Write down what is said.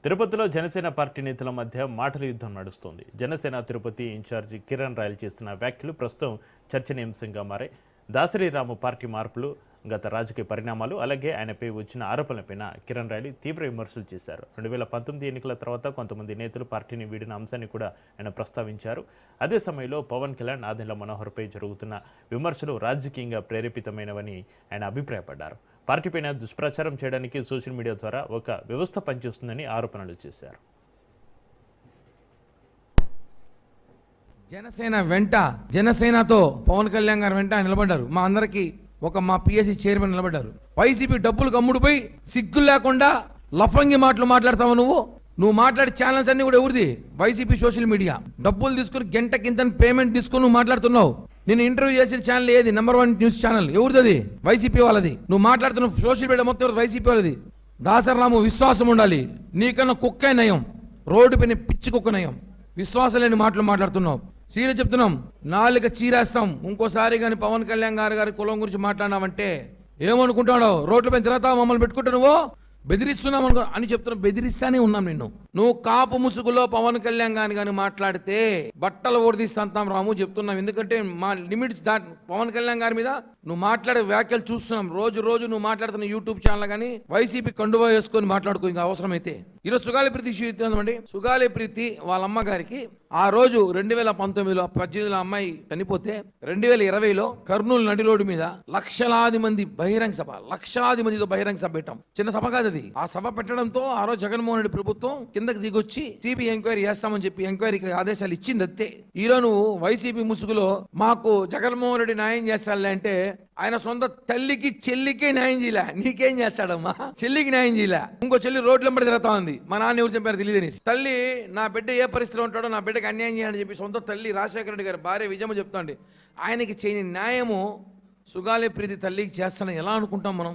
తిరుపతిలో జనసేన పార్టీ నేతల మధ్య మాటల యుద్ధం నడుస్తోంది. జనసేన తిరుపతి ఇన్ఛార్జి కిరణ్ రాయల్ చేస్తున్న వ్యాఖ్యలు ప్రస్తుతం చర్చనీయాంశంగా మారాయి. దాసరి రాము పార్టీ మార్పులు, గత రాజకీయ పరిణామాలు, అలాగే ఆయనపై వచ్చిన ఆరోపణలపైన కిరణ్ రాయల్ తీవ్ర విమర్శలు చేశారు. 2019 ఎన్నికల తర్వాత కొంతమంది నేతలు పార్టీని వీడిన అంశాన్ని కూడా ఆయన ప్రస్తావించారు. అదే సమయంలో పవన్ కళ్యాణ్, నాదెండ్ల మనోహర్పై జరుగుతున్న విమర్శలు రాజకీయంగా ప్రేరేపితమైనవని ఆయన అభిప్రాయపడ్డారు. పార్టీపైన దుష్ప్రచారం చేయడానికి సోషల్ మీడియా ద్వారా ఒక వ్యవస్థ పనిచేస్తుందని ఆరోపణలు చేశారు. జనసేనతో పవన్ కళ్యాణ్ గారు వెంట నిలబడ్డారు. మా అందరికి మా పిఎస్సి చైర్మన్ నిలబడ్డారు. వైసీపీ డబ్బులు అమ్ముడుపోయి సిగ్గు లేకుండా లఫంగి మాటలు మాట్లాడతావు. నువ్వు మాట్లాడే ఛానల్స్ అన్ని కూడా ఎవరిది? YCP social media. డబ్బులు తీసుకుని గంట కింద పేమెంట్ తీసుకుని నువ్వు మాట్లాడుతున్నావు. నేను ఇంటర్వ్యూ చేసిన ఛానల్ ఏది? #1 న్యూస్ ఛానల్ ఎవరిది? అది వైసీపీ వాళ్ళది. నువ్వు మాట్లాడుతున్న సోషల్ మీడియా మొత్తం వైసీపీ వాళ్ళది. దాసరాము విశ్వాసం ఉండాలి. నీకన్నా కుక్క నయం, రోడ్డు పైన పిచ్చి కుక్క నయం. విశ్వాసం లేని మాటలు మాట్లాడుతున్నావు. సీరియస్ చెప్తున్నాం, నాలుక చీరేస్తాం. ఇంకోసారి కానీ పవన్ కళ్యాణ్ గారి కులం గురించి మాట్లాడినావంటే ఏమనుకుంటాడో? రోడ్ల పైన తిరుగుతావు, మమ్మల్ని పెట్టుకుంటా నువ్వు బెదిరిస్తున్నావు అని చెప్తున్నా. బెదిరిస్తానే ఉన్నాం నిన్ను. నువ్వు కాపు ముసుగులో పవన్ కళ్యాణ్ గాని మాట్లాడితే బట్టలు ఓడిస్తాం రాము చెప్తున్నాం. ఎందుకంటే మా లిమిట్స్ పవన్ కళ్యాణ్ గారి మీద నువ్వు మాట్లాడే వ్యాఖ్యలు చూస్తున్నాం. రోజు నువ్వు మాట్లాడుతున్న యూట్యూబ్ ఛానల్ కానీ వైసీపీ కండువా వేసుకొని మాట్లాడుకో ఇంకా అవసరమైతే. ఈరోజు సుగాలి ప్రీతి ఇష్యూ ఇస్తుందండి. సుగాలి ప్రీతి వాళ్ళ అమ్మ గారికి ఆ రోజు 2019లో 18లో అమ్మాయి చనిపోతే 2020లో కర్నూలు నడి రోడ్డు మీద లక్షలాది మందితో బహిరంగ సభ పెట్టాం. చిన్న సభ కాదు అది. ఆ సభ పెట్టడంతో ఆ రోజు జగన్మోహన్ రెడ్డి ప్రభుత్వం కిందకి దిగొచ్చి సిబిఐ ఎంక్వైరీ చేస్తామని చెప్పి ఎంక్వైరీకి ఆదేశాలు ఇచ్చింది. అంతే. ఈరోజు వైసీపీ ముసుగులో మాకు జగన్మోహన్ రెడ్డి న్యాయం చేస్తాడులే అంటే ఆయన సొంత తల్లికి చెల్లికే న్యాయం చేయలే. నీకేం చేస్తాడమ్మా? చెల్లికి న్యాయం చేయలే. ఇంకో చెల్లి రోడ్ల వెంబడి తిరుగుతా ఉంది. మా నాన్న ఎవరు చెప్పారు తెలియదని. తల్లి నా బిడ్డ ఏ పరిస్థితిలో ఉంటాడో, నా బిడ్డకి అన్యాయం చేయాలని చెప్పి సొంత తల్లి రాజశేఖర రెడ్డి గారి భార్య విజయమ్మ చెప్తాండి. ఆయనకి చేయని న్యాయము సుగాలి ప్రీతి తల్లికి చేస్తానని ఎలా అనుకుంటాం మనం?